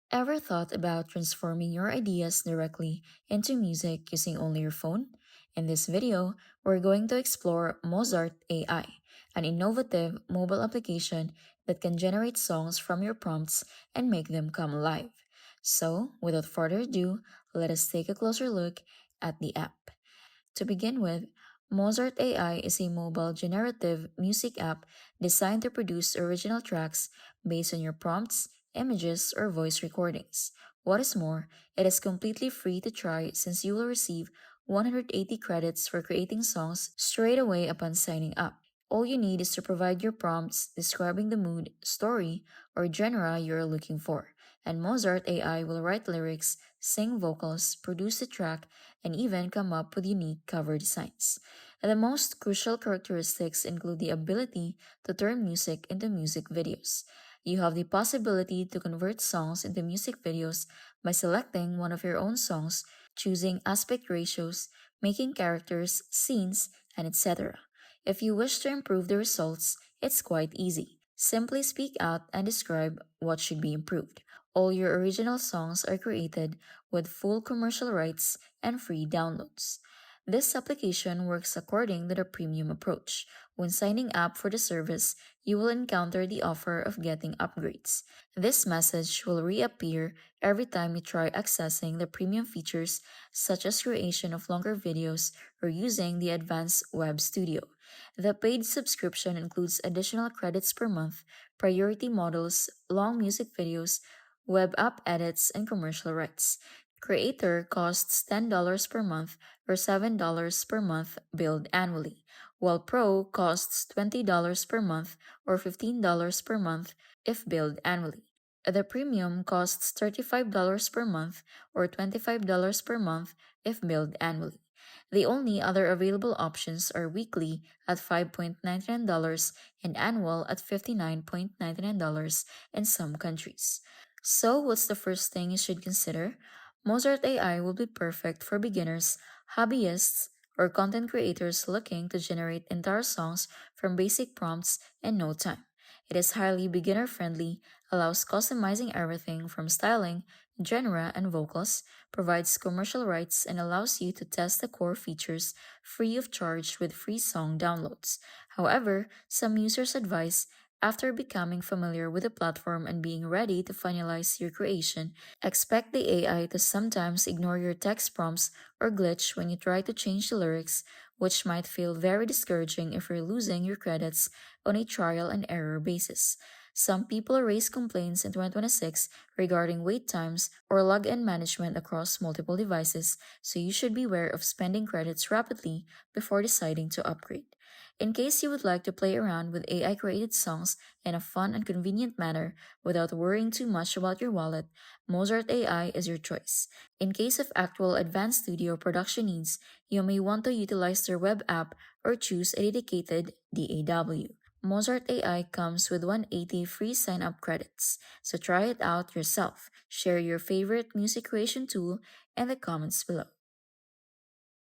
Ever thought about transforming your ideas directly into music using only your phone? In this video, we're going to explore Mozart AI, an innovative mobile application that can generate songs from your prompts and make them come alive. So, without further ado, let us take a closer look at the app. To begin with, Mozart AI is a mobile generative music app designed to produce original tracks based on your prompts, images, or voice recordings. What is more, it is completely free to try since you will receive 180 credits for creating songs straight away upon signing up. All you need is to provide your prompts describing the mood, story, or genre you're looking for, and Mozart AI will write lyrics, sing vocals, produce the track, and even come up with unique cover designs. And the most crucial characteristics include the ability to turn music into music videos. You have the possibility to convert songs into music videos by selecting one of your own songs, choosing aspect ratios, making characters, scenes, and etc. If you wish to improve the results, it's quite easy. Simply speak out and describe what should be improved. All your original songs are created with full commercial rights and free downloads. This application works according to the premium approach. When signing up for the service, you will encounter the offer of getting upgrades. This message will reappear every time you try accessing the premium features such as creation of longer videos or using the advanced web studio. The paid subscription includes additional credits per month, priority models, long music videos, web app edits, and commercial rights. Creator costs $10 per month or $7 per month billed annually, while Pro costs $20 per month or $15 per month if billed annually. The premium costs $35 per month or $25 per month if billed annually. The only other available options are weekly at $5.99 and annual at $59.99 in some countries. So, what's the first thing you should consider? Mozart AI will be perfect for beginners, hobbyists, or content creators looking to generate entire songs from basic prompts in no time. It is highly beginner friendly, allows customizing everything from styling, genre, and vocals, provides commercial rights, and allows you to test the core features free of charge with free song downloads. However, some users advise after becoming familiar with the platform and being ready to finalize your creation, expect the AI to sometimes ignore your text prompts or glitch when you try to change the lyrics, which might feel very discouraging if you're losing your credits on a trial and error basis. Some people raise complaints in 2026 regarding wait times or login management across multiple devices, so you should beware of spending credits rapidly before deciding to upgrade. In case you would like to play around with AI created songs in a fun and convenient manner without worrying too much about your wallet, Mozart AI is your choice. In case of actual advanced studio production needs, you may want to utilize their web app or choose a dedicated DAW. Mozart AI comes with 180 free sign up credits, so try it out yourself. Share your favorite music creation tool in the comments below.